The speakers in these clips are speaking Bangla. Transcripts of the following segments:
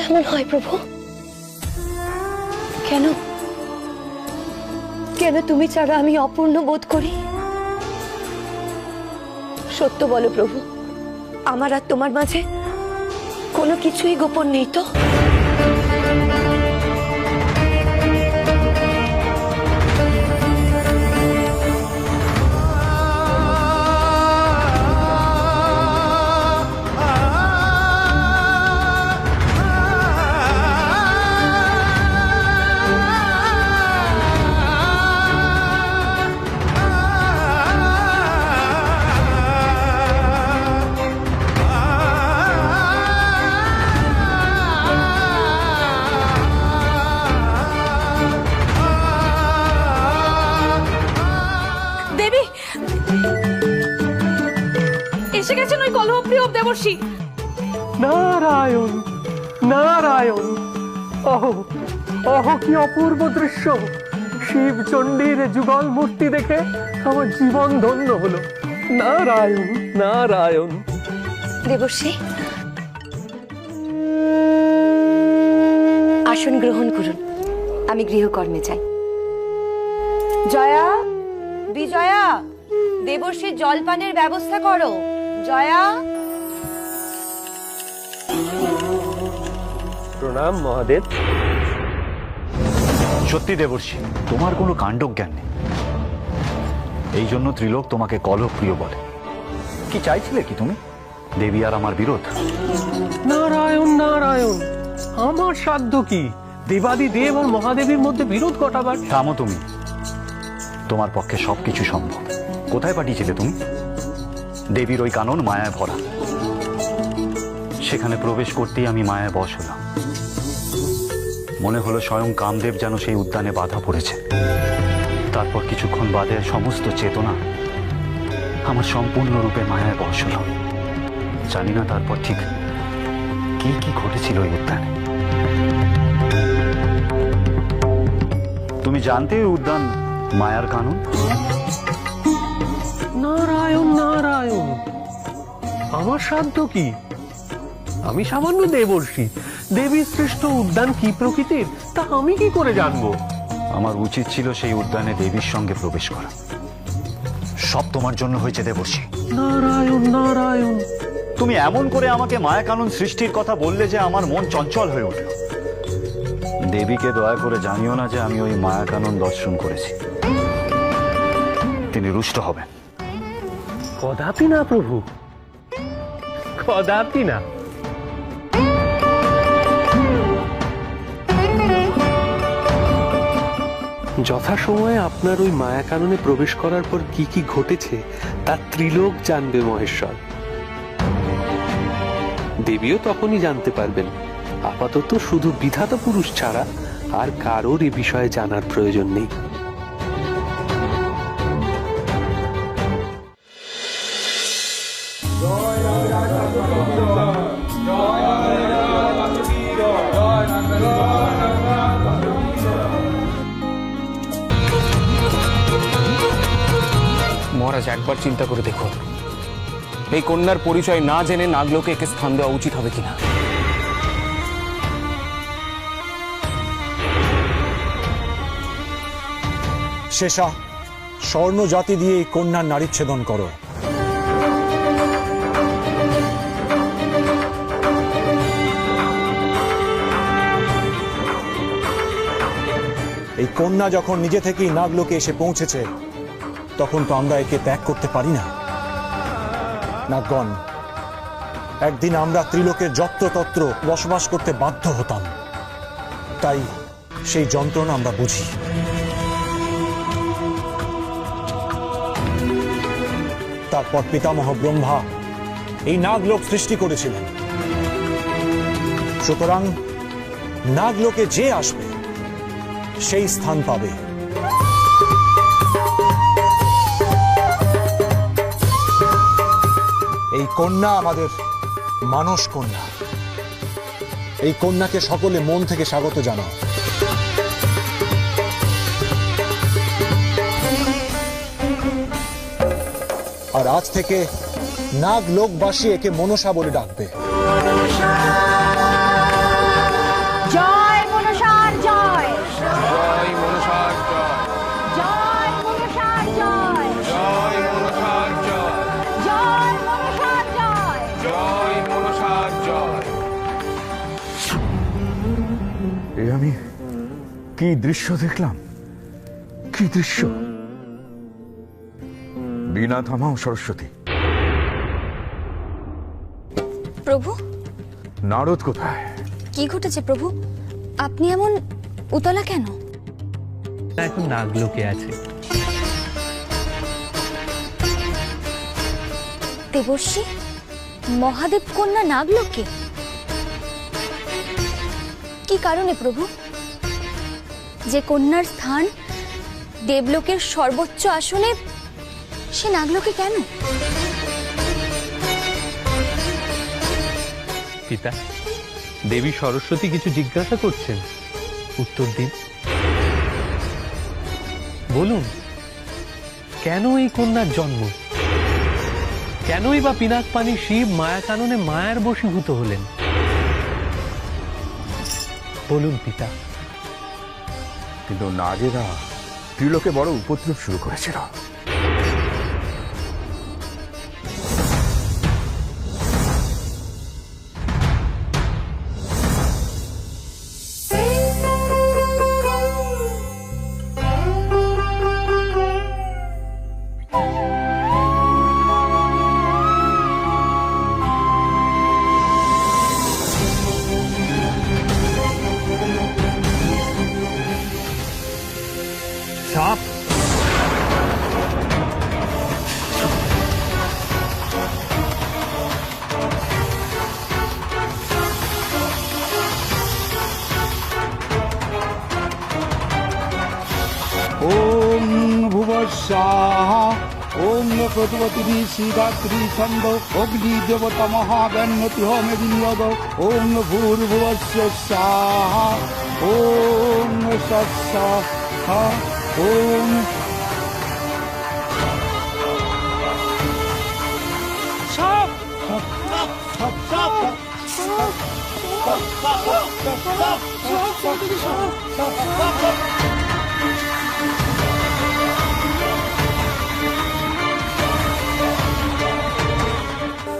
এমন হয় প্রভু? কেন কেন তুমি ছাড়া আমি অপূর্ণ বোধ করি? সত্য বলো প্রভু, আমার আর তোমার মাঝে কোনো কিছুই গোপন নেই তো? এসে গেছেন ওই কলহপ্রিয় দেবর্ষী। নারায়ণ নারায়ণ, অহো অহো কি অপূর্ব দৃশ্য! শিব চণ্ডীর যুগল মূর্তি দেখে আমার জীবন ধন্য হলো। নারায়ণ নারায়ণ। দেবর্ষী, আসন গ্রহণ করুন, আমি গৃহকর্মে যাই। জয়া, বিজয়া, দেবর্ষীর জলপানের ব্যবস্থা করো। জয়া। প্রণাম মহাদেব। সত্যি দেবর্ষী, তোমার কোনো কাণ্ডজ্ঞান নেই, এই জন্য ত্রিলোক তোমাকে কলহপ্রিয় বলে। কি চাইছিলে কি তুমি? দেবী আর আমার বিরোধ? নারায়ণ নারায়ণ, আমার সাধ্য কি দেবাদি দেব আর মহাদেবীর মধ্যে বিরোধ ঘটাবার? থামো তুমি, তোমার পক্ষে সবকিছু সম্ভব। কোথায় পাঠিয়েছিলে তুমি? দেবীর ওই কানন মায়ায় ভরা, সেখানে প্রবেশ করতেই আমি মায়ায় বশ হলাম। মনে হলো স্বয়ং কামদেব যেন সেই উদ্যানে বাধা পড়েছে। তারপর কিছুক্ষণ বাদে সমস্ত চেতনা আমার সম্পূর্ণরূপে মায়ায় বশ হলো। জানি না তারপর ঠিক কি কি ঘটেছিল ওই উদ্যানে। তুমি জানতে ওই উদ্যান মায়ার কানন? নারায়ণ নারায়ণ, আমার সাধ্য কি? আমি সামান্য দেবর্ষী, দেবী সৃষ্ট উদ্যান কি প্রকৃতির তা আমি কি করে জানবো? আমার উচিত ছিল সেই উদ্যানে দেবীর সঙ্গে প্রবেশ করা। সব তোমার জন্য হয়েছে দেবর্ষী। নারায়ণ নারায়ণ। তুমি এমন করে আমাকে মায়া কানন সৃষ্টির কথা বললে যে আমার মন চঞ্চল হয়ে উঠল। দেবীকে দয়া করে জানিও না যে আমি ওই মায়া কানন দর্শন করেছি। তিনি রুষ্ট হবেন। কদাপি না প্রভু, কদাপি না। যথাসময়ে আপনার ওই মায়া কাননে প্রবেশ করার পর কি কি ঘটেছে তা ত্রিলোক জানবে মহেশ্বর। দেবীও তখনই জানতে পারবেন। আপাতত শুধু বিধাতা পুরুষ ছাড়া আর কারোর এ বিষয়ে জানার প্রয়োজন নেই। মহারাজ, একবার চিন্তা করে দেখুন, এই কন্যার পরিচয় না জেনে নাগলোকে একে স্থান দেওয়া উচিত হবে কিনা। শেষা, স্বর্ণ জাতি দিয়ে এই কন্যার নারীচ্ছেদন করো। এই কন্যা যখন নিজে থেকেই নাগলোকে এসে পৌঁছেছে, তখন তো আমরা একে ত্যাগ করতে পারি না। নাগগণ, একদিন আমরা ত্রিলোকের যত্রতত্র বসবাস করতে বাধ্য হতাম, তাই সেই যন্ত্রণা আমরা বুঝি। তারপর পিতামহ ব্রহ্মা এই নাগলোক সৃষ্টি করেছিলেন। সুতরাং নাগলোকে যে আসবে সেই স্থান পাবে। এই কন্যা আমাদের মানস কন্যা। এই কন্যাকে সকলে মন থেকে স্বাগত জানাও। আর আজ থেকে নাগ লোকবাসী একে মনসা বলে ডাকবে। কি দৃশ্য দেখলাম, কি দৃশ্য! বীণা থামাও সরস্বতী। প্রভু, নারদ কোথায়? কি ঘটেছে প্রভু? আপনি এমন উতলা কেন? এখন নাগলোকে আছে। দেবর্ষি, মহাদেব কন্যা নাগলোকে? কি কারণে প্রভু? যে কন্যার স্থান দেবলোকের সর্বোচ্চ আসনে, সে নাগলোকে কেন? পিতা, দেবী সরস্বতী কিছু জিজ্ঞাসা করছেন, উত্তর দিন। বলুন, কেন এই কন্যার জন্ম? কেনই বা পিনাকপানি শিব মায়া কাননে মায়ার বশীভূত হলেন? বলুন পিতা। কিন্তু নাগেরা ত্রিলোকে বড় উপদ্রব শুরু করেছিল। সাপ! ওম ভুবস্বাহ। ওম প্রতিপতি শ্রীগাত্রী ছন্দ অগ্নি দেবতা মহাগণ্যতি হোমে বিনিয়োগ। ওম ভূর্ভুবস্য স্বাহা। ওম স্বাহা। ওম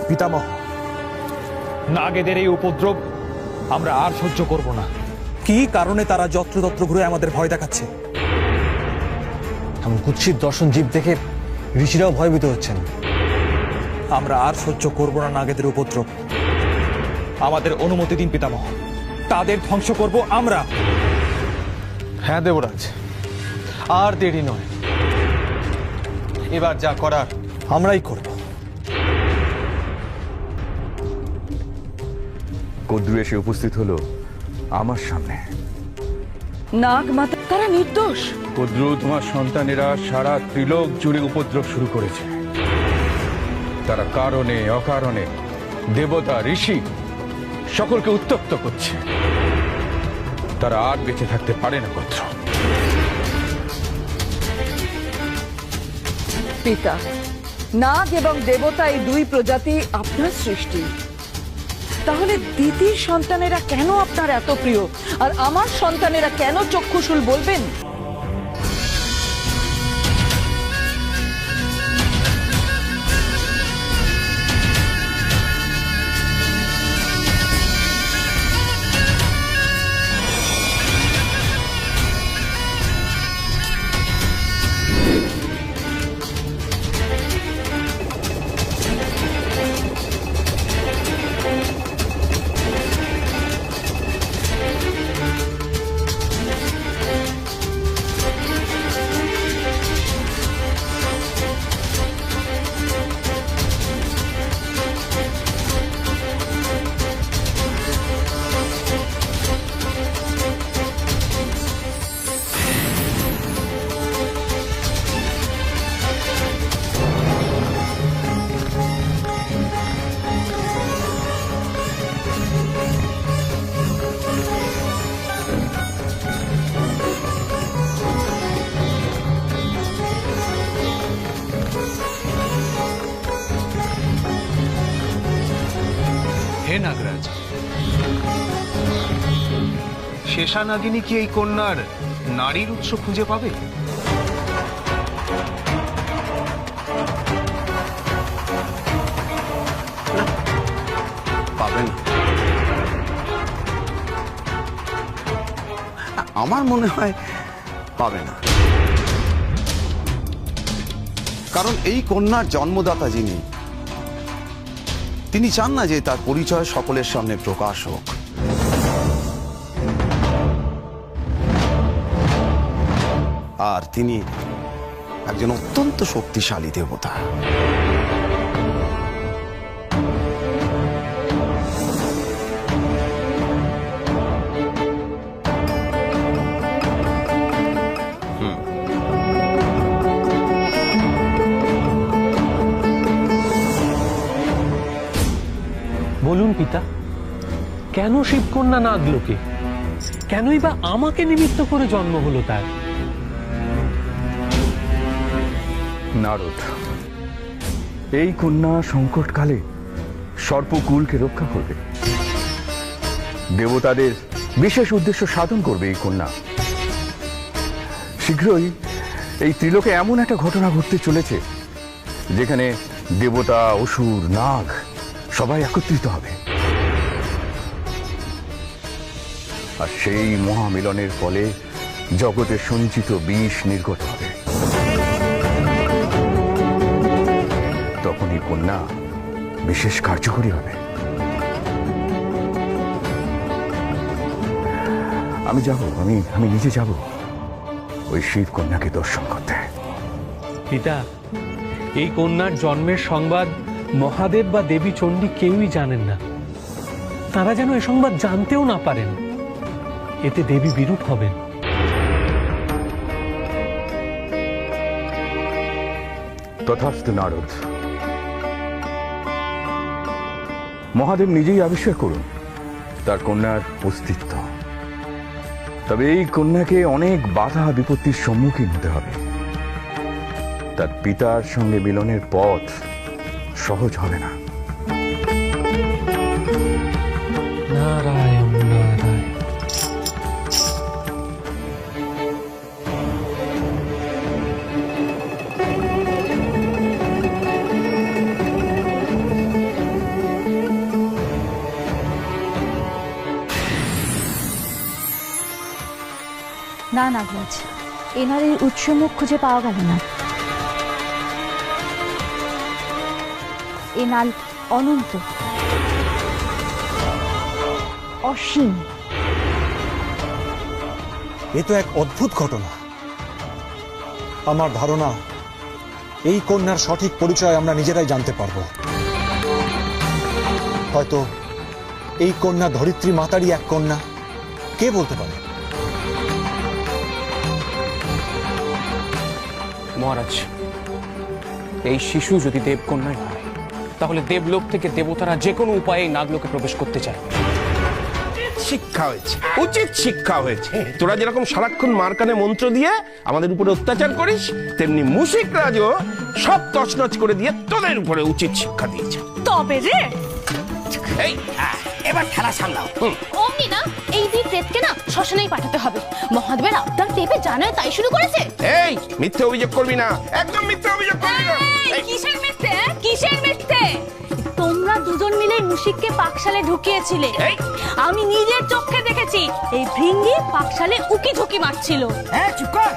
পিতামহ, নাগেদের এই উপদ্রব আমরা আর সহ্য করব না। কি কারণে তারা যত্রতত্র ঘুরে আমাদের ভয় দেখাচ্ছে? এমন কুৎসিত দর্শন জীব দেখে ঋষিরাও ভয়ভীত হচ্ছেন। আমরা আর সহ্য করব না নাগেদের উপদ্রব। আমাদের অনুমতি দিন পিতামহ, তাদের ধ্বংস করব আমরা। হ্যাঁ দেবরাজ, আর দেরি নয়। এবার যা করার আমরাই করব। কদ্রু এসে উপস্থিত হলো আমার সামনে। নাগ মাতা তারা নির্দোষ। কদ্রু, তোমার সন্তানেরা সারা ত্রিলোক জুড়ে উপদ্রব শুরু করেছে। তারা কারণে অকারণে দেবতা ঋষি সকলকে উত্তপ্ত করছে। তারা আর বেঁচে থাকতে পারে না কদ্রু। পিতা, নাগ এবং দেবতা এই দুই প্রজাতি আপনার সৃষ্টি। তাহলে দিদির সন্তানেরা কেন আপনার এত প্রিয়, আর আমার সন্তানেরা কেন চক্ষুশূল বলবেন? হে নাগরাজ, শেষানাগিনী কি এই কন্যার নারীর উৎস খুঁজে পাবে? পাবেন। আমার মনে হয় পাবে না, কারণ এই কন্যার জন্মদাতা যিনি, তিনি চান না যে তার পরিচয় সকলের সামনে প্রকাশ হোক। আর তিনি একজন অত্যন্ত শক্তিশালী দেবতা। বলুন পিতা, কেন শিবকন্যা নাগলোকে? কেনই বা আমাকে নিমিত্ত করে জন্ম হলো তার? নারদ, এই কন্যা সংকটকালে সর্পকুলকে রক্ষা করবে, দেবতাদের বিশেষ উদ্দেশ্য সাধন করবে এই কন্যা। শীঘ্রই এই ত্রিলোকে এমন একটা ঘটনা ঘটতে চলেছে যেখানে দেবতা, অসুর, নাগ সবাই একত্রিত হবে, আর সেই মহামিলনের ফলে জগতে সঞ্চিত বিষ নির্গত হবে। তখন এই কন্যা বিশেষ কার্যকরী হবে। আমি যাব, আমি নিজে যাব ওই শিব কন্যাকে দর্শন করতে। পিতা, এই কন্যার জন্মের সংবাদ মহাদেব বা দেবী চণ্ডী কেউই জানেন না। তারা যেন এ সংবাদ জানতেও না পারেন, এতে দেবী বিরূপ হবেন। তথাস্তু নারদ, মহাদেব নিজেই আবিষ্কার করুন তার কন্যার অস্তিত্ব। তবে এই কন্যাকে অনেক বাধা বিপত্তির সম্মুখীন হতে হবে। তার পিতার সঙ্গে মিলনের পথ সহজ হবে না। নারায়ণ নারায়ণ। না নাগরাজ, এনার এই উৎস মুখ খুঁজে পাওয়া গেল না। এনাল অনন্ত, অসীম। এ তো এক অদ্ভুত ঘটনা। আমার ধারণা এই কন্যার সঠিক পরিচয় আমরা নিজেরাই জানতে পারবো। হয়তো এই কন্যা ধরিত্রী মাতারই এক কন্যা, কে বলতে পারে? মহারাজ, এই শিশু যদি দেবকন্যাই হয়, তাহলে দেবলোক থেকে দেবতারা যে কোনো উপায়ে নাগলোকে প্রবেশ করতে চায়। শিক্ষা হয়েছে, উচিত শিক্ষা হয়েছে। তোরা যেরকম সারাক্ষণ মার কানে মন্ত্র দিয়ে আমাদের উপরে অত্যাচার করিস, তেমনি মুশিক রাজও সব তছনছ করে দিয়ে তোদের উপরে উচিত শিক্ষা দিয়েছে। তবে রে, এই এবার খেলা সামলাও। অমনি না, এই দুই প্রেতকে না শ্মশানেই পাঠাতে হবে। মহাদেবের আবদার পেপে জানায় তাই শুরু করেছে। এই মিথ্যে অভিযোগ করবি না, একদম মিথ্যে অভিযোগ করবি না। কিসের মিথ্যে? কিসের মিথ্যে? তোমরা দুজন মিলে মুশিককে পাকশালে ঢুকিয়েছিলে। আমি নিজের চোখে দেখেছি এই ভৃঙ্গি পাকশালে উকি ঝুঁকি মারছিল। হ্যাঁ, চুপ কর।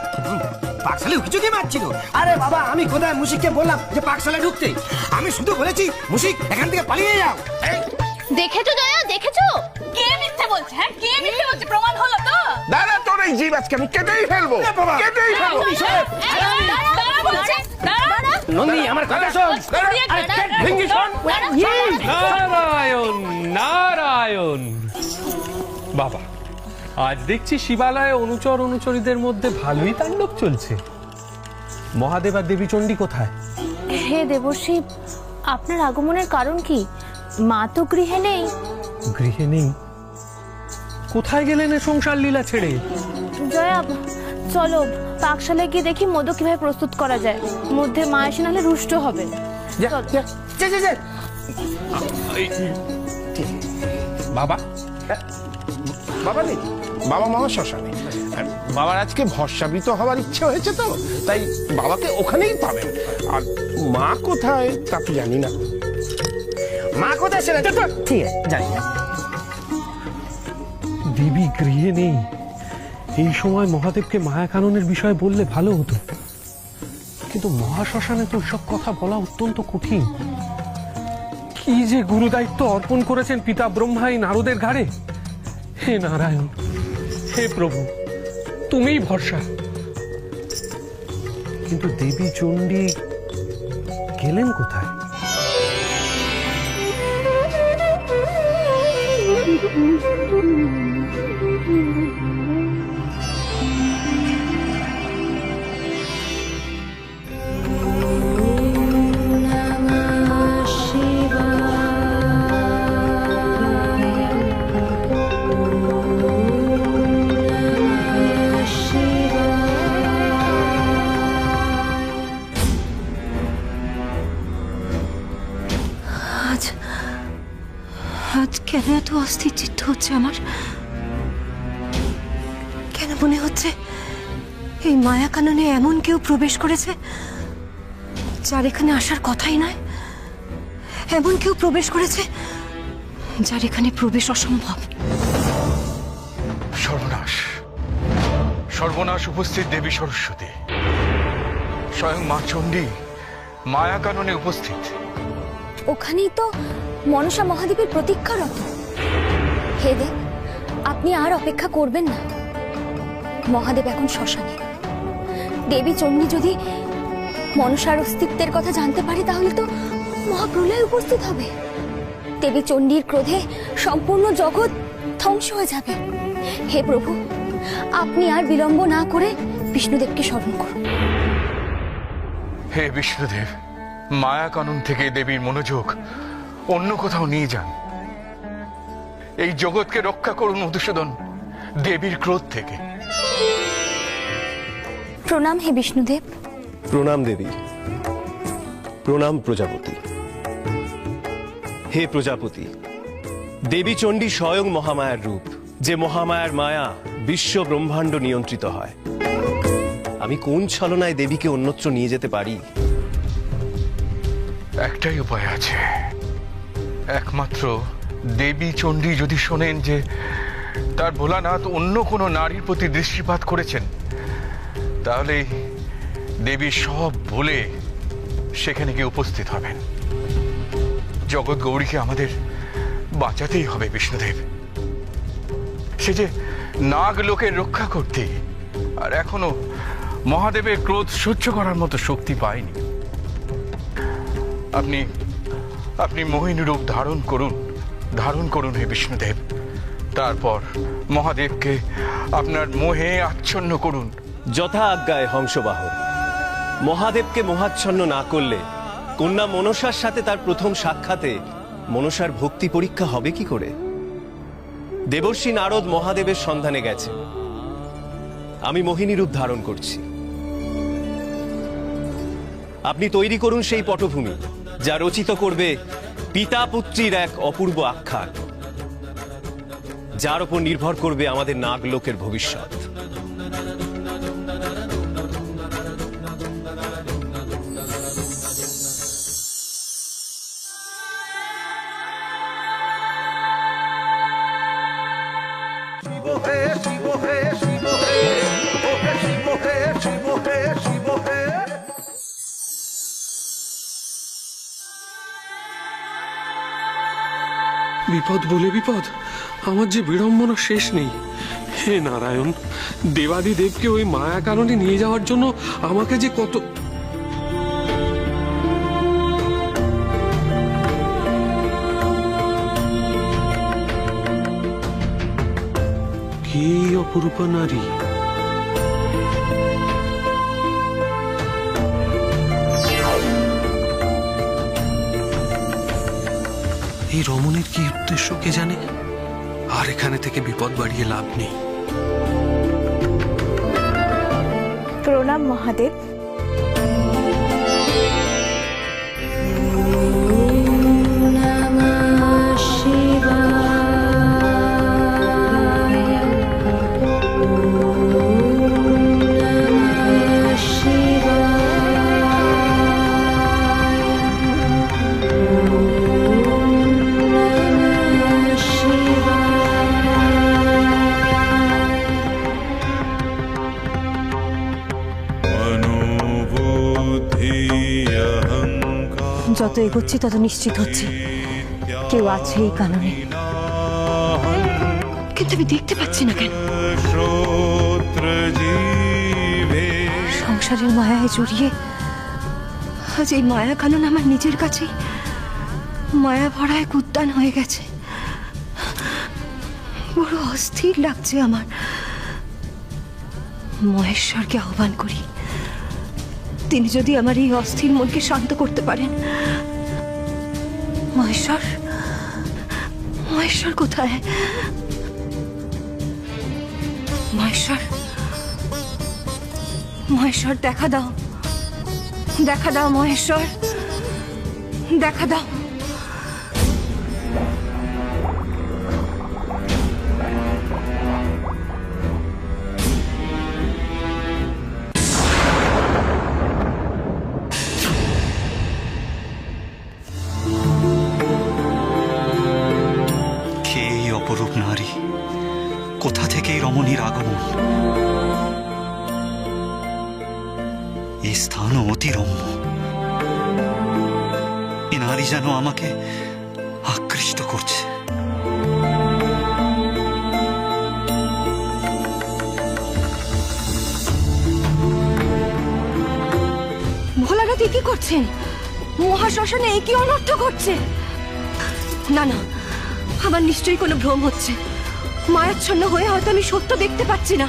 পাকশালে উকি ঝুঁকি মারছিল? আরে বাবা, আমি কোথায় মুশিককে বললাম যে পাকশালে ঢুকতে? আমি শুধু বলেছি মুশিক এখান থেকে পালিয়ে যাও। দেখেছো জয়া, দেখেছো? কে মিথ্যে বলছে? হ্যাঁ, কে মিথ্যে বলছে? প্রমাণ হলো তো? দাদা, তোর এই জিভ আজকে আমি কেটেই ফেলবো, কেটেই ফেলবো। নন্দী, আমার কথা শোন। নারায়ণ নারায়ণ। বাবা, আজ দেখছি শিবালয়ে অনুচর অনুচরীদের মধ্যে ভালোই তাণ্ডব চলছে। মহাদেব আর দেবী চণ্ডী কোথায়? হে দেবর্ষি, আপনার আগমনের কারণ কি? মা তো গৃহে নেই। গৃহে নেই? কোথায় গেলেন এ সংসার লীলা ছেড়ে? জয়া, চলো পাকশালে গিয়ে দেখি মোদক কিভাবে প্রস্তুত করা যায়। মধ্যে মা এসে নাহলে রুষ্ট হবে। বাবা, বাবা নেই, বাবা মামা শ্মশানে। বাবার আজকে ভস্মাবৃত হওয়ার ইচ্ছে হয়েছে, তো তাই বাবাকে ওখানেই পাবেন। আর মা কোথায় তা তো জানি না। মা কোথায় সেটা ঠিক আছে, জানি না। দেবী গৃহে নেই, এই সময় মহাদেবকে মায়া কাননের বিষয়ে বললে ভালো হতো, কিন্তু মহাশ্মশানে তো সব কথা বলা অত্যন্ত কঠিন। কি যে গুরুদায়িত্ব অর্পণ করেছেন পিতা ব্রহ্মা এই নারদের ঘাড়ে। হে নারায়ণ, হে প্রভু, তুমিই ভরসা। কিন্তু দেবী চণ্ডী গেলেন কোথায়? আজ কেন এত অস্থির চিত্ত হচ্ছে আমার? কেন মনে হচ্ছে এই মায়া কাননে এমন কেউ প্রবেশ করেছে যার এখানে আসার কথাই নয়? এমন কেউ প্রবেশ করেছে যার এখানে প্রবেশ অসম্ভব। সর্বনাশ, সর্বনাশ উপস্থিত দেবী সরস্বতী, স্বয়ং মা চণ্ডী মায়া কাননে উপস্থিত। ওখানেই তো মনসা মহাদেবের প্রতীক্ষারত। হে দেব, আপনি আর অপেক্ষা করবেন না। মহাদেব এখন শ্মশানে। দেবী চণ্ডী যদি মনসার অস্তিত্বের কথা জানতে পারে তাহলে তো মহাপ্রলয় উপস্থিত হবে। দেবী চণ্ডীর ক্রোধে সম্পূর্ণ জগৎ ধ্বংস হয়ে যাবে। হে প্রভু, আপনি আর বিলম্ব না করে বিষ্ণুদেবকে স্মরণ করুন। হে বিষ্ণুদেব, মায়া কানন থেকে দেবীর মনোযোগ অন্য কোথাও নিয়ে যান। এই জগৎকে রক্ষা করুন মধুসূদন দেবীর ক্রোধ থেকে। প্রণাম হে বিষ্ণুদেব। প্রণাম দেবী, প্রণাম প্রজাপতি। হে প্রজাপতি, দেবী চণ্ডী স্বয়ং মহামায়ার রূপ, যে মহামায়ার মায়া বিশ্ব ব্রহ্মাণ্ড নিয়ন্ত্রিত হয়। আমি কোন ছলনায় দেবীকে অন্যত্র নিয়ে যেতে পারি? একটাই উপায় আছে, একমাত্র দেবী চণ্ডী যদি শোনেন যে তার ভোলানাথ অন্য কোনো নারীর প্রতি দৃষ্টিপাত করেছেন, তাহলে দেবী সব ভুলে সেখানে গিয়ে উপস্থিত হবেন। জগৎ গৌরীকে আমাদের বাঁচাতেই হবে বিষ্ণুদেব। সে যে নাগ লোকের রক্ষা করতে আর এখনো মহাদেবের ক্রোধ সহ্য করার মতো শক্তি পায়নি। আপনি আপনি মোহিনী রূপ ধারণ করুন হে বিষ্ণুদেব। তারপর মহাদেবকে আপনার মোহে আচ্ছন্ন করুন। যথা আজ্ঞায় হংসবাহ। মহাদেবকে মোহাচ্ছন্ন না করলে কন্যা মনসার সাথে তার প্রথম সাক্ষাতে মনসার ভক্তি পরীক্ষা হবে কি করে? দেবর্ষি নারদ মহাদেবের সন্ধানে গেছে, আমি মোহিনী রূপ ধারণ করছি। আপনি তৈরি করুন সেই পটভূমি যা রচিত করবে পিতা পুত্রীর এক অপূর্ব আখ্যান, যার উপর নির্ভর করবে আমাদের নাগলোকের ভবিষ্যৎ। বিপদ বলে বিপদ, আমার যে বিড়ম্বনা শেষ নেই। হে নারায়ণ, দেবাদি দেবকে ওই মায়া কাননে নিয়ে যাওয়ার জন্য আমাকে যে কত কি অপরূপা নারী। এই রমণীর কি উদ্দেশ্য কে জানে, আর এখানে থেকে বিপদ বাড়িয়ে লাভ নেই। প্রণাম মহাদেব। যত এগোচ্ছি তত নিশ্চিত হচ্ছে কেউ আছে এই কাননে, কিন্তু আমি দেখতে পাচ্ছি না কেন। সংসারের মায়ায় জড়িয়ে আজ এই মায়া কানন আমার নিজের কাছে মায়া ভরা এক উদ্যান হয়ে গেছে। বড় অস্থির লাগছে আমার। মহেশ্বরকে আহ্বান করি, তিনি যদি আমার এই অস্থির মনকে শান্ত করতে পারেন। মহেশ্বর, মহেশ্বর কোথায়? মহেশ্বর, মহেশ্বর দেখা দাও, দেখা দাও মহেশ্বর, দেখা দাও। কে এই অপরূপ নারী? কোথা থেকে এই রমণীর আগমন? এই স্থানও অতি রম্য। এই নারী যেন আমাকে আকৃষ্ট করছে। ভোলানাথ কি করছেন? মহাশ্মশানে এই কি অনর্থ করছে? না না, আমার নিশ্চয়ই কোনো ভ্রম হচ্ছে। মায়াচ্ছন্ন হয়ে হয়তো আমি সত্য দেখতে পাচ্ছি না।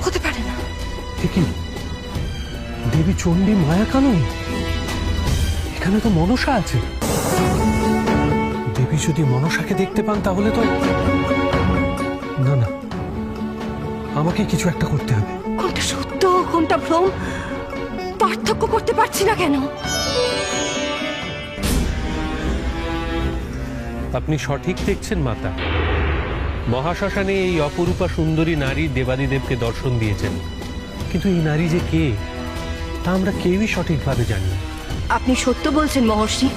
হতে পারে না। কি দেবী চণ্ডী মায়া কানন? এখানে তো মনসা আছে। দেবী যদি মনসাকে দেখতে পান তাহলে তো না না, আমাকে কিছু একটা করতে হবে। কোনটা সত্য কোনটা ভ্রম পার্থক্য করতে পারছি না কেন? আপনি সঠিক দেখছেন মাতা। মহাশ্মশানে এই অপরূপা সুন্দরী নারী দেবাদিদেবকে দর্শন দিয়েছেন, কিন্তু এই নারী যে কে তা আমরা কেউই সঠিকভাবে জানি না। আপনি সত্য বলছেন মহর্ষি?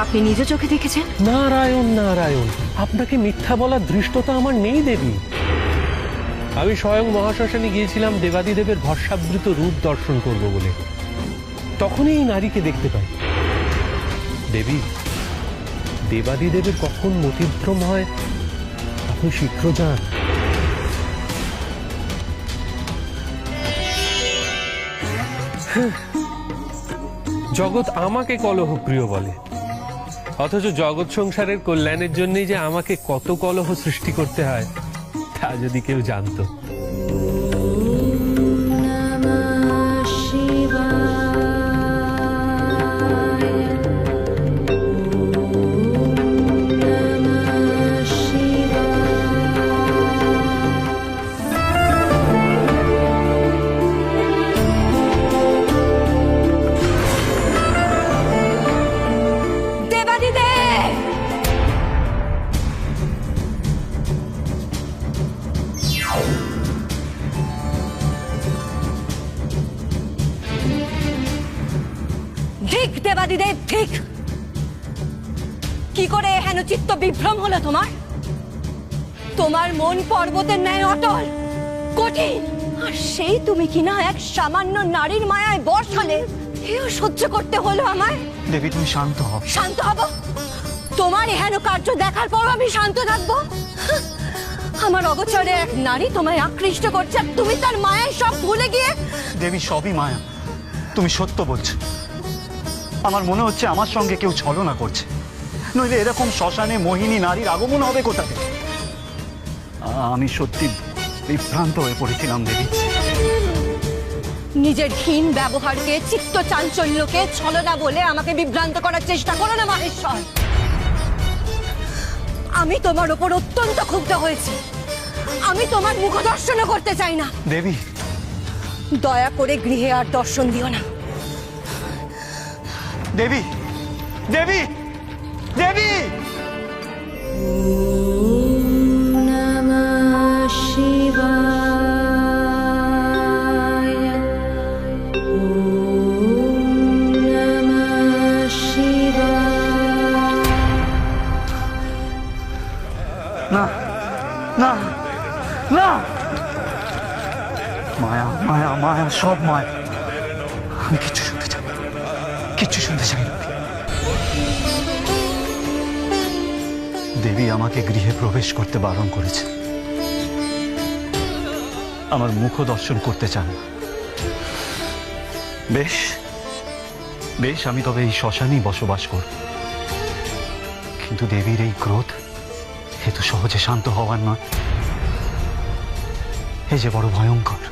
আপনি নিজ চোখে দেখেছেন? নারায়ণ নারায়ণ, আপনাকে মিথ্যা বলার ধৃষ্টতা আমার নেই দেবী। আমি স্বয়ং মহাশ্মশানে গিয়েছিলাম দেবাদিদেবের ভস্মাবৃত রূপ দর্শন করব বলে। তখনই এই নারীকে দেখতে পাই। দেবী, দেবাদিদেবের কখন মতিভ্রম হয় আপনি শীঘ্র যান। জগৎ আমাকে কলহ প্রিয় বলে, অথচ জগৎ সংসারের কল্যাণের জন্যই যে আমাকে কত কলহ সৃষ্টি করতে হয় তা যদি কেউ জানতো। ঠিক দেবাদিদেব ঠিক। কি করে হেন চিত্ত বিভ্রম হলো তোমার? তোমার মন পর্বতের ন্যায় অটল কঠিন, আর সেই তুমি কিনা এক সামান্য নারীর মায়ায় বর্ষালে এও সহ্য করতে হলো আমায়। দেবী তুমি শান্ত হও। শান্ত হব? তোমার হেন কার্য দেখার পর আমি শান্ত থাকবো? আমার অগোচরে এক নারী তোমায় আকৃষ্ট করছে আর তুমি তার মায়ায় সব ভুলে গিয়ে। দেবী সবই মায়া, তুমি সত্য বলছো। আমার মনে হচ্ছে আমার সঙ্গে কেউ ছলনা করছে, নইলে এরকম শ্মশানে মোহিনী নারীর আগমন হবে কোথা থেকে? আমি সত্যি বিভ্রান্ত হয়ে পড়েছিলাম দেবী। নিজের হীন ব্যবহারকে, চিত্ত চাঞ্চল্যকে ছলনা বলে আমাকে বিভ্রান্ত করার চেষ্টা করো না মহেশ্বর। আমি তোমার উপর অত্যন্ত ক্ষুব্ধ হয়েছি। আমি তোমার মুখ দর্শন করতে চাই না দেবী। দয়া করে গৃহে আর দর্শন দিও না। দেবী, দেবী, দেবী। না না না, মায়া মায়া মায়া, সব মায়া। আমি কিচ্ছু শুনতে চাই না, কিচ্ছু শুনতে চাই না। দেবী আমাকে গৃহে প্রবেশ করতে বারণ করেছে, আমার মুখ দর্শন করতে চান না। বেশ বেশ, আমি তবে এই শ্মশানেই বসবাস করব, কিন্তু দেবীর এই ক্রোধ এ তো সহজে শান্ত হওয়ার নয়, এ যে বড় ভয়ঙ্কর।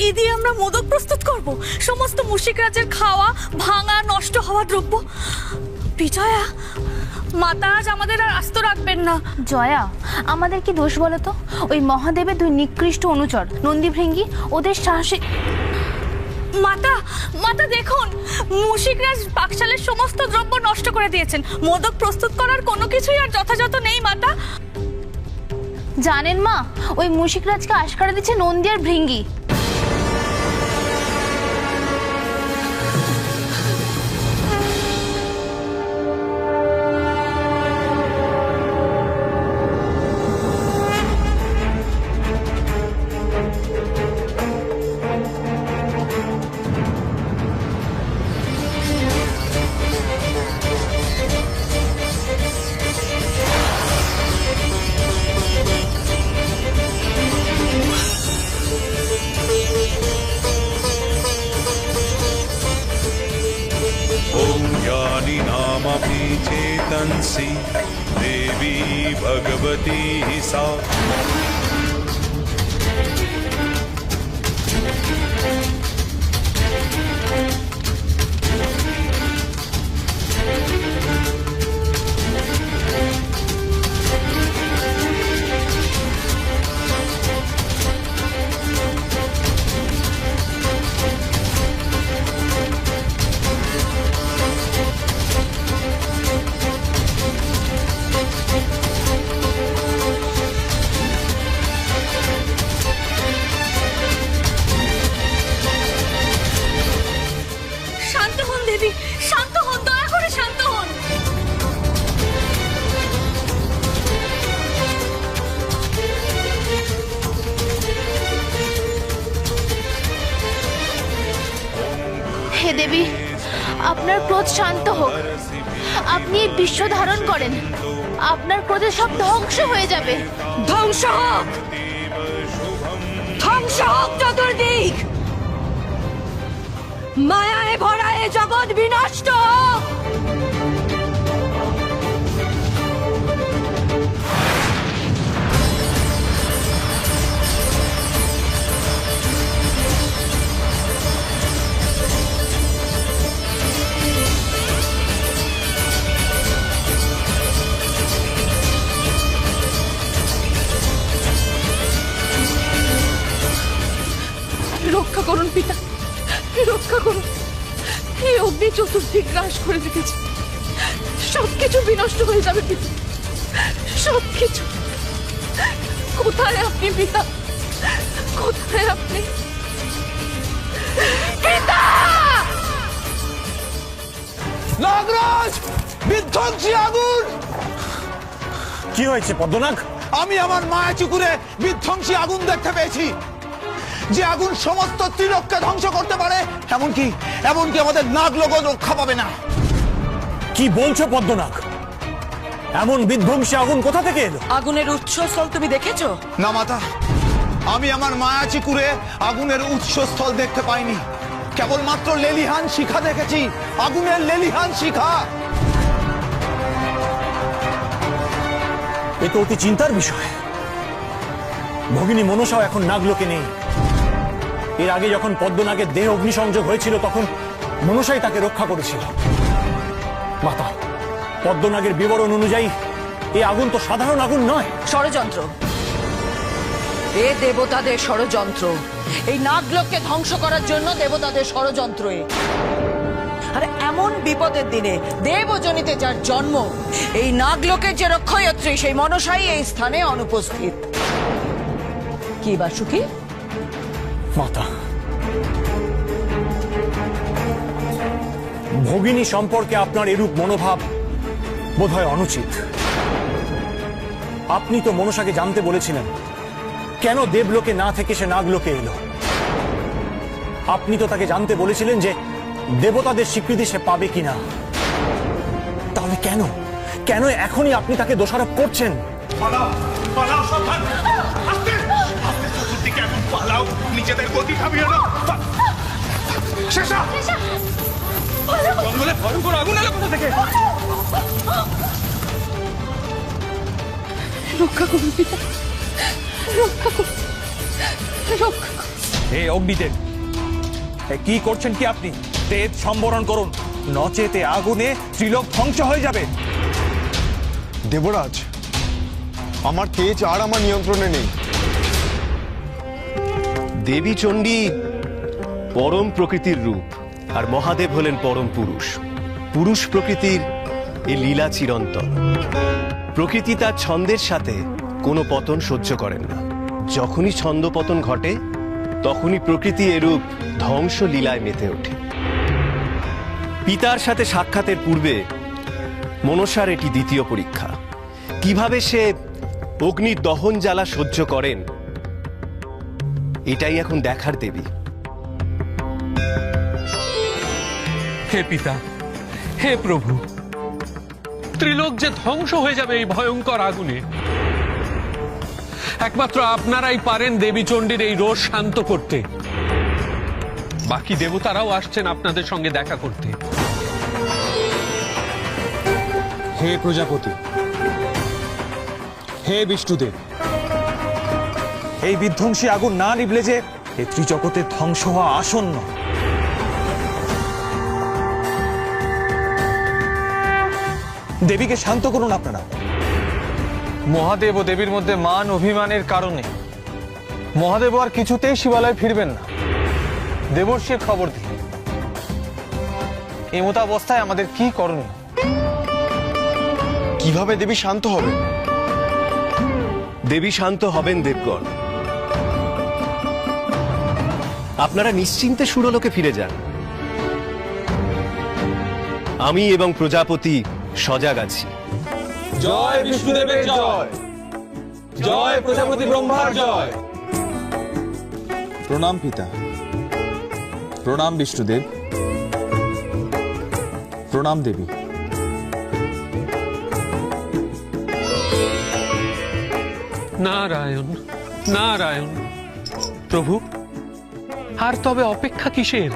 এ দিয়ে আমরা মোদক প্রস্তুত করব, সমস্ত মুশিক রাজের খাওয়া ভাঙা নষ্ট হওয়া দ্রব্য। বিজয়া, মাতা আজ আমাদের আর আস্ত রাখবেন না। জয়া, আমাদের কি দোষ বলো তো? ওই মহাদেবের দুই নিকৃষ্ট অনুচর নন্দী ভৃঙ্গি ওদের সাহসী। মাতা, মাতা দেখুন, মুশিকরাজ পাকশালের সমস্ত দ্রব্য নষ্ট করে দিয়েছেন। মোদক প্রস্তুত করার কোনো কিছুই আর যথাযথ নেই মাতা। জানেন মা, ওই মুশিকরাজকে আশকারা দিচ্ছে নন্দী আর ভৃঙ্গি। ज्ञानिनामपि चेतंसि देवी भगवती सा। হে দেবী, আপনার ক্রোধ শান্ত হোক। আপনি এই বিশ্ব ধারণ করেন, আপনার ক্রোধে সব ধ্বংস হয়ে যাবে। ধ্বংস হোক, ধ্বংস হোক চতুর্দিক, মায়ায় ভরা এ জগৎ বিনষ্ট হোক। রক্ষা করুন পিতা, রক্ষা করুন। এই অগ্নি চতুর্দিক গ্রাস করে রেখেছে, সবকিছু বিনষ্ট হয়ে যাবে পিতা, সবকিছু। কোথায় আপনি পিতা, কোথায় আপনি পিতা? নাগরাজ, বিধ্বংসী আগুন! কি হয়েছে পদ্মনাগ? আমি আমার মায়া চুকুরে বিধ্বংসী আগুন দেখতে পেয়েছি, যে আগুন সমস্ত ত্রিলোককে ধ্বংস করতে পারে, এমনকি আমাদের নাগলোকও রক্ষা পাবে না। কি বলছো পদ্মনাগ? এমন বিধ্বংসী আগুন কোথা থেকে এলো? আগুনের উৎসস্থল তুমি দেখেছো? না মাতা, আমি আমার মায়া চিকুরে আগুনের উৎসস্থল দেখতে পাইনি, কেবলমাত্র লেলিহান শিখা দেখেছি, আগুনের লেলিহান শিখা। এ তো অতি চিন্তার বিষয়। ভগিনী মনসাও এখন নাগলোকে নেই। এর আগে যখন পদ্মনাগের দেহ অগ্নিসংযোগ হয়েছিল তখন মনসাই তাকে রক্ষা করেছিল। মাতা, পদ্মনাগের বিবরণ অনুযায়ী এই আগুন তো সাধারণ আগুন নয়, ষড়যন্ত্র। এ দেবতাদের ষড়যন্ত্র, এই নাগলোককে ধ্বংস করার জন্য দেবতাদের ষড়যন্ত্র। আর এমন বিপদের দিনে দেবজনিতে যার জন্ম, এই নাগলোকের যে রক্ষয়ত্রী সেই মনসাই এই স্থানে অনুপস্থিত। কি বাসুকি? মাতা, ভগিনী সম্পর্কে আপনার এরূপ মনোভাব বোধহয় অনুচিত। আপনি তো মনসাকে জানতে বলেছিলেন কেন দেবলোকে না থেকে সে নাগলোকে এলো। আপনি তো তাকে জানতে বলেছিলেন যে দেবতাদের স্বীকৃতি সে পাবে কিনা। তাহলে কেন কেন এখনই আপনি তাকে দোষারোপ করছেন? পালাও পালাও সাবধান, আস্তে আস্তে চতুর্দিকে এখন পালাও, নিজেদের গতি থামিয়ে নাও। শেষা জঙ্গলে ভয়ঙ্কর আগুন এলো কোথা থেকে? রক্ষা করুন পিতা, রক্ষা করুন, রক্ষা করুন। হে অগ্নিদেব, কি করছেন কি আপনি? তেজ সম্বরণ করুন, নচেতে আগুনে ত্রিলোক ধ্বংস হয়ে যাবে। দেবরাজ, আমার তেজ আর আমার নিয়ন্ত্রণে নেই। দেবী চণ্ডী পরম প্রকৃতির রূপ, আর মহাদেব হলেন পরম পুরুষ। পুরুষ প্রকৃতির এই লীলা চিরন্তন। প্রকৃতি তার ছন্দের সাথে কোনো পতন সহ্য করেন না। যখনই ছন্দ পতন ঘটে তখনই প্রকৃতি এরূপ ধ্বংস লীলায় মেতে ওঠে। পিতার সাথে সাক্ষাতের পূর্বে মনসার এটি দ্বিতীয় পরীক্ষা। কিভাবে সে অগ্নির দহন জ্বালা সহ্য করেন, এটাই এখন দেখার দেবী। হে পিতা, হে প্রভু, ত্রিলোক যে ধ্বংস হয়ে যাবে এই ভয়ঙ্কর আগুনে, একমাত্র আপনারাই পারেন দেবী চণ্ডীর এই রোষ শান্ত করতে। বাকি দেবতারাও আসছেন আপনাদের সঙ্গে দেখা করতে। হে প্রজাপতি, হে বিষ্ণুদেব, এই বিধ্বংসী আগুন না নিভলে যে এই ত্রিজগতের ধ্বংস হওয়া আসন্ন। দেবীকে শান্ত করুন আপনারা। মহাদেব ও দেবীর মধ্যে মান অভিমানের কারণে মহাদেব আর কিছুতেই শিবালয়ে ফিরবেন না। দেবর্ষির খবর দিল। এই মতাবস্থায় আমাদের কি করণীয়? কিভাবে দেবী শান্ত হবে? দেবী শান্ত হবেন দেবগণ। আপনারা নিশ্চিন্তে সুরলোকে ফিরে যান। আমি এবং প্রজাপতি সজাগ আছি। জয় বিষ্ণুদেবের জয়, জয় প্রজাপতি ব্রহ্মার জয়। প্রণাম পিতা, প্রণাম বিষ্ণুদেব, প্রণাম দেবী। নারায়ণ নারায়ণ। প্রভু, আর তবে অপেক্ষা কিসের?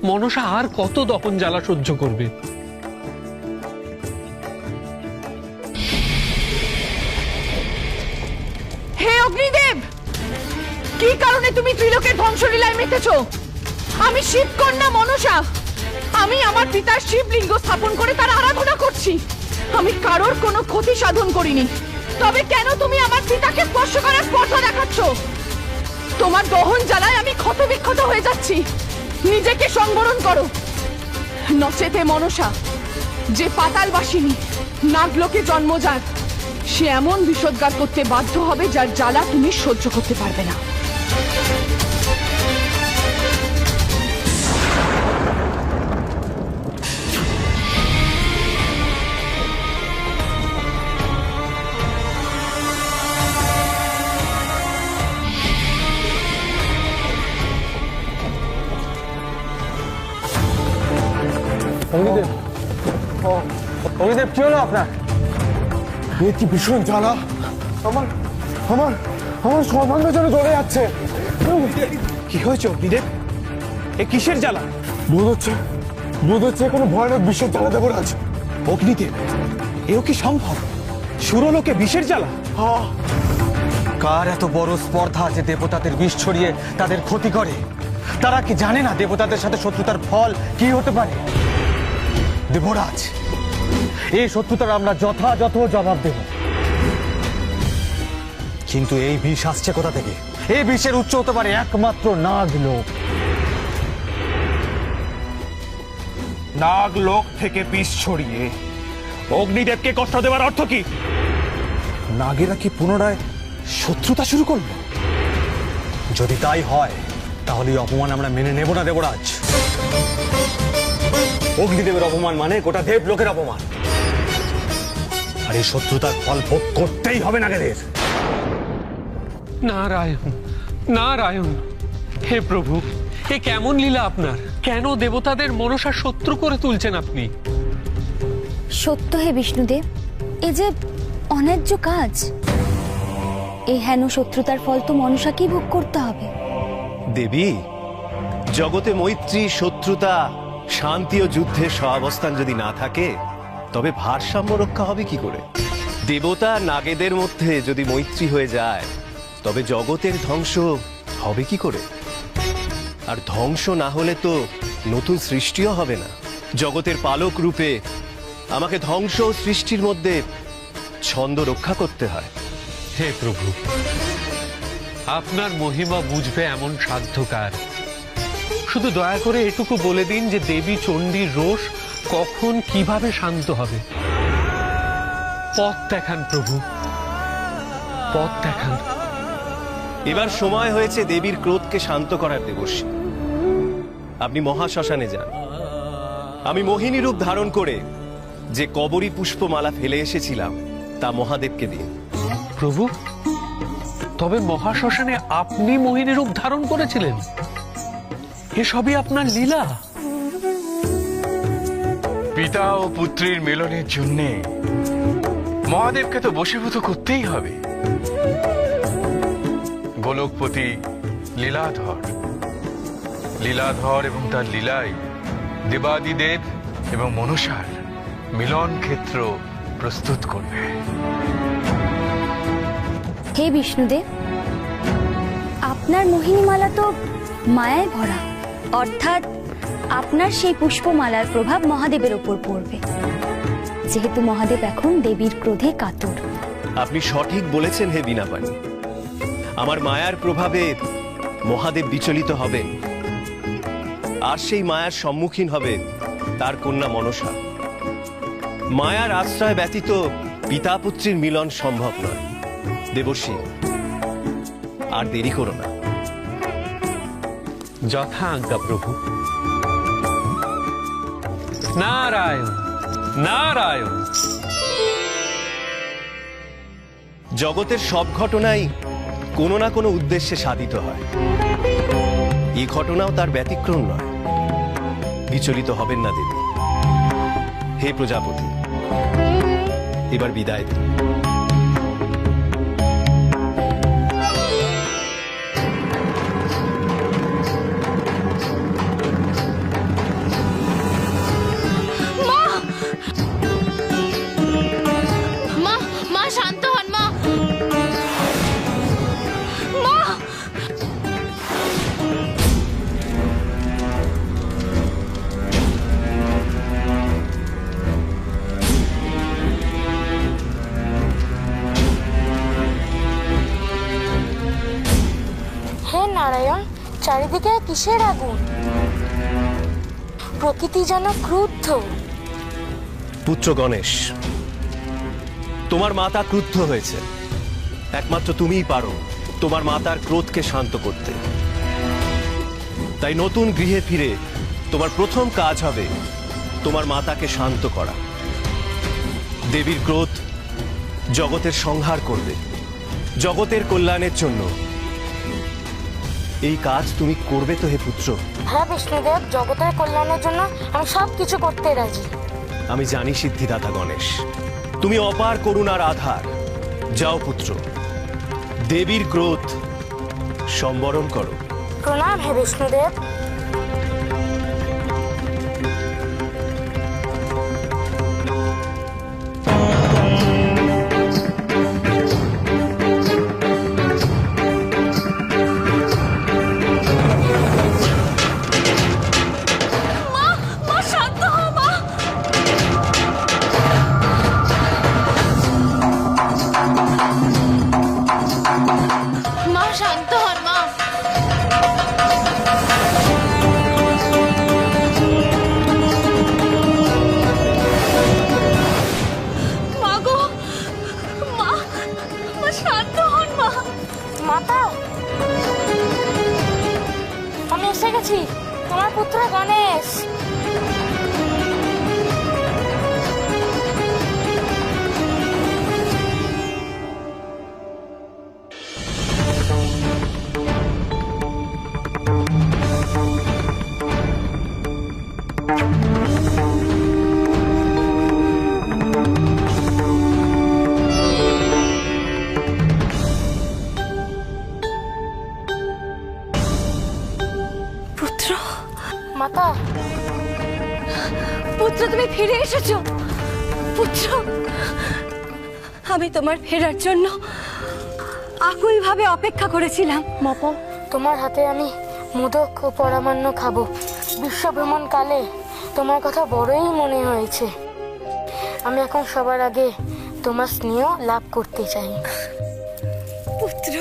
মনসা আর কত দহন জ্বালা সহ্য করবে? হে অগ্নিদেব, কি কারণে তুমি ত্রিলোকের ধ্বংসলীলায় মেতেছো? আমি শিবকন্যা মনসা। আমি আমার পিতার শিবলিঙ্গ স্থাপন করে তার আরাধনা করছি। আমি কারোর কোনো ক্ষতি সাধন করিনি। তবে কেন তুমি আমার পিতাকে স্পর্শ করার স্পর্ধা দেখাচ্ছ? তোমার দহন জ্বালায় আমি ক্ষত বিক্ষত হয়ে যাচ্ছি। নিজেকে সংবরণ করো, নচেতে মনসা, যে পাতালবাসিনী নাগলোকে জন্ম যার, সে এমন বিষোদ্গার করতে বাধ্য হবে যার জ্বালা তুমি সহ্য করতে পারবে না। অগ্নিদেব, অগ্নিদেব, কি হলো আপনার? কি ভীষণ জ্বালা! আমার আমার আমার সর্বাঙ্গ যেন জ্বলে যাচ্ছে। কি হয়েছে অগ্নিদেব? এ কিসের জ্বালা? বোধ হচ্ছে কোনো ভয়ানক বিষের জ্বালা দেবরাজ। অগ্নিদেব, এও কি সম্ভব? সুরলোকে বিষের জ্বালা? কার এত বড় স্পর্ধা যে দেবতাদের বিষ ছড়িয়ে তাদের ক্ষতি করে? তারা কি জানে না দেবতাদের সাথে শত্রুতার ফল কি হতে পারে? দেবরাজ, এই শত্রুতার আমরা যথাযথ জবাব দেব। কিন্তু এই বিষ আসছে কোথা থেকে? এই বিষের উৎস হতে পারে একমাত্র নাগলোক। নাগলোক থেকে বিষ ছড়িয়ে অগ্নিদেবকে কষ্ট দেওয়ার অর্থ কি? নাগেরা কি পুনরায় শত্রুতা শুরু করলো? যদি তাই হয় তাহলে এই অপমান আমরা মেনে নেব না দেবরাজ। অগ্নিদেবের অপমান মানে গোটা দেব লোকের অপমান, আর এই শত্রুতার ফল ভোগ করতেই হবে নাগেদের। নারায়ণ নারায়ণ। হে প্রভু, এ কেমন লীলা আপনার? কেন দেবতাদের মনসা শত্রু করে তুলছেন আপনি? সত্য হে বিষ্ণুদেব, এ যে অন্যায্য কাজ। এই হেন শত্রুতার ফল তো মনসাকেই ভোগ করতে হবে। দেবী, জগতে মৈত্রী, শত্রুতা, শান্তি ও যুদ্ধের সহাবস্থান যদি না থাকে তবে ভারসাম্য রক্ষা হবে কি করে? দেবতা নাগেদের মধ্যে যদি মৈত্রী হয়ে যায় তবে জগতের ধ্বংস হবে কি করে? আর ধ্বংস না হলে তো নতুন সৃষ্টিও হবে না। জগতের পালক রূপে আমাকে ধ্বংস ও সৃষ্টির মধ্যে ছন্দ রক্ষা করতে হয়। হে প্রভু, আপনার মহিমা বুঝবে এমন সাধ্যকার। শুধু দয়া করে এটুকু বলে দিন যে দেবী চণ্ডীর রোষ কখন কিভাবে শান্ত হবে। পথ দেখান প্রভু, পথ দেখান। এবার সময় হয়েছে দেবীর ক্রোধকে শান্ত করার দেবর্ষী। আপনি মহাশ্মশানে যান। আমি মোহিনী রূপ ধারণ করে যে কবরী পুষ্পমালা ফেলে এসেছিলাম তা মহাদেবকে দিন। প্রভু, তবে মহাশ্মশানে আপনি মোহিনী রূপ ধারণ করেছিলেন? এসবই আপনার লীলা? পিতা ও পুত্রীর মিলনের জন্য মহাদেবকে তো বশীভূত করতেই হবে। গোলকপতি লীলাধর, লীলাধর এবং তার লীলাই দেবাদিদেব এবং মনসার মিলন ক্ষেত্র প্রস্তুত করবে। হে বিষ্ণুদেব, আপনার মোহিনীমালা তো মায়ায় ভরা, অর্থাৎ আপনার সেই পুষ্পমালার প্রভাব মহাদেবের ওপর পড়বে, যেহেতু মহাদেব এখন দেবীর ক্রোধে কাতর। আপনি সঠিক বলেছেন হে বীণাপাণি। আমার মায়ার প্রভাবে মহাদেব বিচলিত হবেন, আর সেই মায়ার সম্মুখীন হবে তার কন্যা মনসা। মায়ার আশ্রয় ব্যতীত পিতা পুত্রীর মিলন সম্ভব নয়। দেবর্ষী, আর দেরি করো না। যথা আজ্ঞা প্রভু। নারায়ণ নারায়ণ। জগতের সব ঘটনাই কোনো না কোনো উদ্দেশ্যে সাধিত হয়। এই ঘটনাও তার ব্যতিক্রম নয়। বিচলিত হবেন না দেবী। হে প্রজাপতি, এবার বিদায় দিন। নারায়ণ, চারিদিকে কিসের আগুন? প্রকৃতি যেন ক্রুদ্ধ। পুত্র গণেশ, তোমার মাতা ক্রুদ্ধ হয়েছে। একমাত্র তুমিই পারো তোমার মাতার ক্রোধকে শান্ত করতে। তাই নতুন গৃহে ফিরে তোমার প্রথম কাজ হবে তোমার মাতাকে শান্ত করা। দেবীর ক্রোধ জগতের সংহার করবে, জগতের কল্যাণের জন্য। এই কাজ তুমি করবে তো হে পুত্র? হ্যাঁ বিষ্ণুদেব, জগতের কল্যাণের জন্য আমি সব কিছু করতে রাজি। আমি জানি সিদ্ধিদাতা গণেশ, তুমি অপার করুণার আধার। যাও পুত্র, দেবীর ক্রোধ সম্বরণ করো। প্রণাম হে বিষ্ণুদেব। তোমার পুত্র গণেশ। পুত্র, মাতা, পুত্র তুমি ফিরে এসেছো। পুত্র, আমি তোমার ফেরার জন্য আকুল ভাবে অপেক্ষা করেছিলাম। মাতা, তোমার হাতে আমি মোদক ও পরামান্ন খাবো। বিশ্ব ভ্রমণ কালে তোমার কথা বড়ই মনে হয়েছে। আমি এখন সবার আগে তোমার স্নেহ লাভ করতে চাই। পুত্র,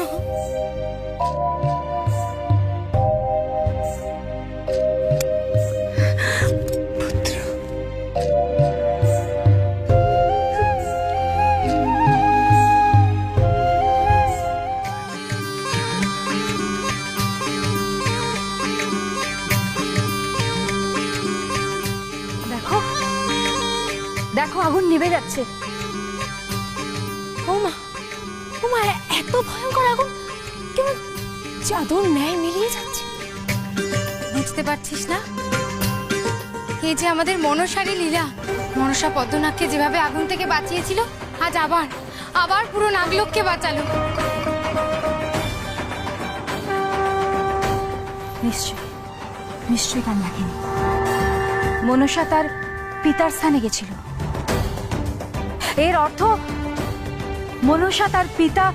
দেখো দেখো আগুন নিভে যাচ্ছে। ওমা, ওমা, এত ভয়ঙ্কর আগুন কেমন চাদর ন্যায় মিলিয়ে যাচ্ছে। বুঝতে পারছিস না? এই যে আমাদের মনসারী লীলা। মনসা পদ্মনাথকে যেভাবে আগুন থেকে বাঁচিয়েছিল, আজ আবার আবার পুরো নাগলোককে বাঁচালো। নিশ্চয় নিশ্চয়ই কান লাগেনি। মনসা তার পিতার স্থানে গেছিল। এর অর্থ মনসা তার পিতা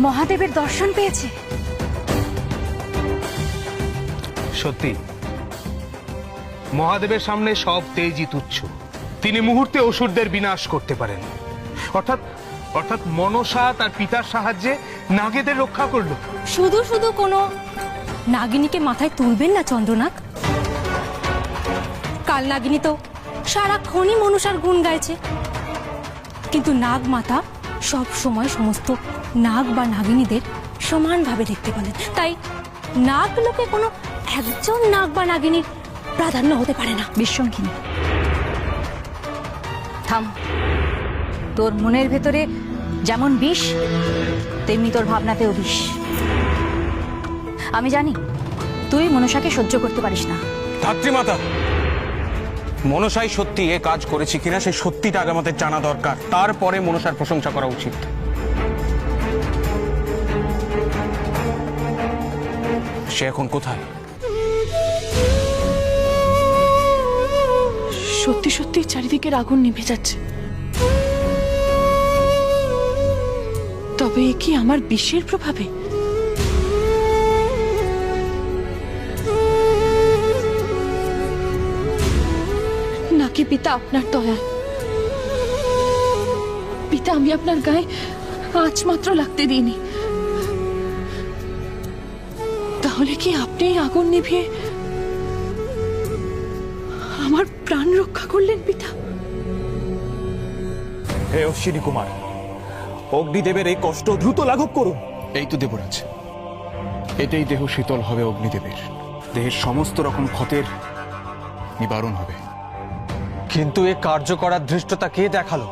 মহাদেবের দর্শন পেয়েছে। সত্যি মহাদেবের সামনে সব তেজই তুচ্ছ। তিনি মুহূর্তে অসুরদের বিনাশ করতে পারেন। অর্থাৎ অর্থাৎ মনসা তার পিতার সাহায্যে নাগেদের রক্ষা করলো। শুধু শুধু কোনো নাগিনীকে মাথায় তুলবেন না চন্দ্রনাগ। কাল নাগিনী তো সারাক্ষণই মনসার গুণ গাইছে, কিন্তু নাগ মাতা সব সময় সমস্ত নাগ বা নাগিনীদের সমানভাবে দেখতে পারেন। তাই নাগ লোকে কোনো একজন নাগ বা নাগিনীর প্রাধান্য হতে পারে না। বিশ্বঙ্কিনী, থাম। তোর মনের ভেতরে যেমন বিষ, তেমনি তোর ভাবনাতেও বিষ। আমি জানি তুই মনসাকে সহ্য করতে পারিস না। ধাত্রীমাতা, মনসাই সত্যি এ কাজ করেছে কিনা সেই সত্যিটা আগে আমাদের জানা দরকার। তারপরে মনসার প্রশংসা করা উচিত। সে এখন কোথায়? সত্যি সত্যি চারিদিকের আগুন নিভে যাচ্ছে। তবে এ কি আমার বিশ্বের প্রভাবে? নাকি পিতা আপনার দয়ায়? পিতা, আমি আপনার গায়ে আঁচ মাত্র লাগতে দিইনি। তাহলে কি আপনি আগুন নিভিয়ে আমার প্রাণ রক্ষা করলেন পিতা? হে অশ্বিনী কুমার, অগ্নিদেবের এই কষ্ট দ্রুত লাঘব করুন। এই তো দেবরাজ, এটাই দেহ শীতল হবে অগ্নিদেবের। দেহের সমস্ত রকম ক্ষতের নিবারণ হবে। কিন্তু এ কার্য করার ধৃষ্টতা কে দেখালো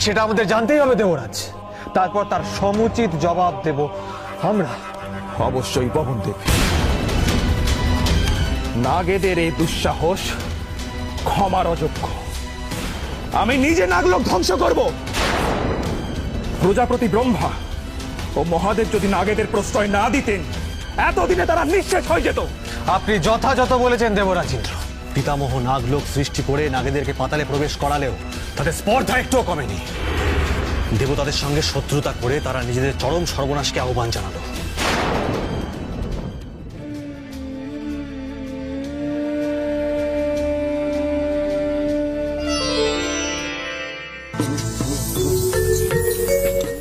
সেটা আমাদের জানতেই হবে দেবরাজ। তারপর তার সমুচিত জবাব দেব আমরা। অবশ্যই পবনদেব। নাগেদের এই দুঃসাহস ক্ষমার অযোগ্য। আমি নিজে নাগলোক ধ্বংস করব। প্রজাপতি ব্রহ্মা ও মহাদেব যদি নাগেদের প্রশ্রয় না দিতেন, এতদিনে তারা নিঃশেষ হয়ে যেত। আপনি যথাযথ বলেছেন দেবরাজ ইন্দ্র। পিতামহ নাগলোক সৃষ্টি করে নাগেদেরকে পাতালে প্রবেশ করালেও তাদের স্পর্ধা একটুও কমেনি। দেবতাদের সঙ্গে শত্রুতা করে তারা নিজেদের চরম সর্বনাশকে আহ্বান জানালো।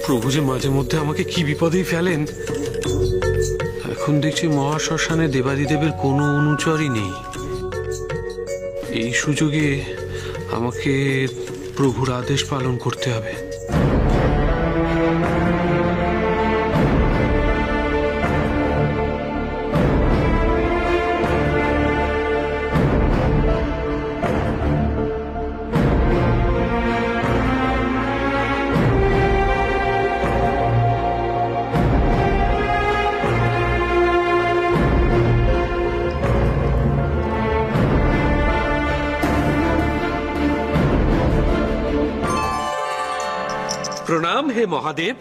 প্রভু যে মাঝে মধ্যে আমাকে কি বিপদেই ফেলেন। এখন দেখছি মহাশ্মশানে দেবাদিদেবের কোনো অনুচরই নেই। এই সুযোগে আমাকে প্রভুর আদেশ পালন করতে হবে। প্রণাম হে মহাদেব।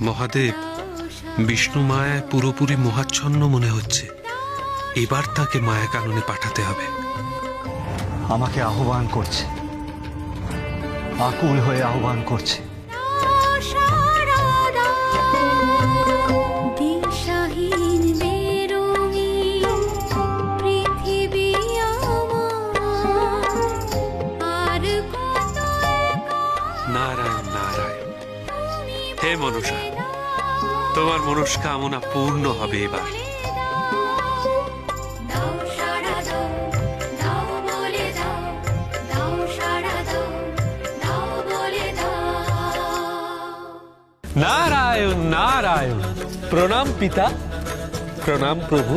মহাদেব, বিষ্ণু মায়ায় পুরোপুরি মোহাচ্ছন্ন মনে হচ্ছে। এবার তাকে মায়া কাননে পাঠাতে হবে। আমাকে আহ্বান করছে, আকুল হয়ে আহ্বান করছে। নারায়ণ নারায়ণ। হে মনসা, তোমার মনস্কামনা পূর্ণ হবে এবার। নারায়ণ নারায়ণ। প্রণাম পিতা, প্রণাম প্রভু।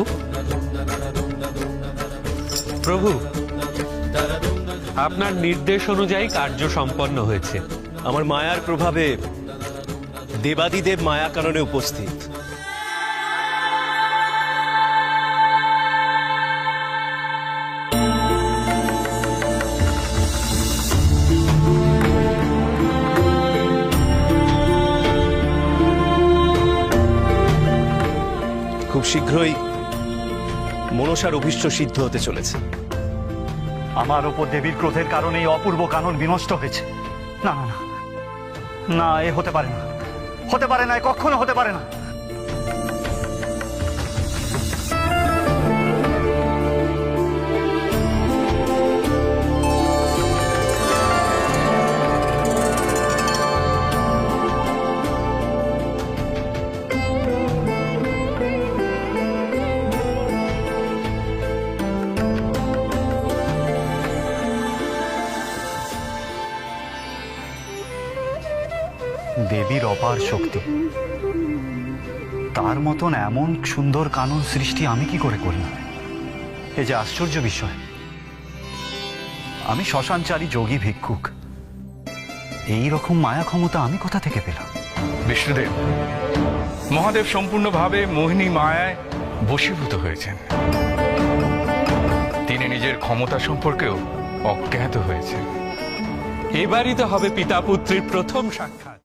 প্রভু, আপনার নির্দেশ অনুযায়ী কার্য সম্পন্ন হয়েছে। আমার মায়ার প্রভাবে দেবাদিদেব মায়া কাননে উপস্থিত। খুব শীঘ্রই মনসার অভীষ্ট সিদ্ধ হতে চলেছে। আমার ওপর দেবীর ক্রোধের কারণে এই অপূর্ব কানন বিনষ্ট হয়েছে। না না না না, এ হতে পারে না, হতে পারে না, কখনো হতে পারে না। দেবীর অপার শক্তি, তার মতন এমন সুন্দর কানন সৃষ্টি আমি কি করে করলাম? এ যে আশ্চর্য বিষয়। আমি শ্মশানচারী যোগী ভিক্ষুক, এই রকম মায়া ক্ষমতা আমি কোথা থেকে পেলাম? বিষ্ণুদেব, মহাদেব সম্পূর্ণভাবে মোহিনী মায়ায় বশীভূত হয়েছেন। তিনি নিজের ক্ষমতা সম্পর্কেও অজ্ঞাত হয়েছেন। এবারই তো হবে পিতা পুত্রীর প্রথম সাক্ষাৎ।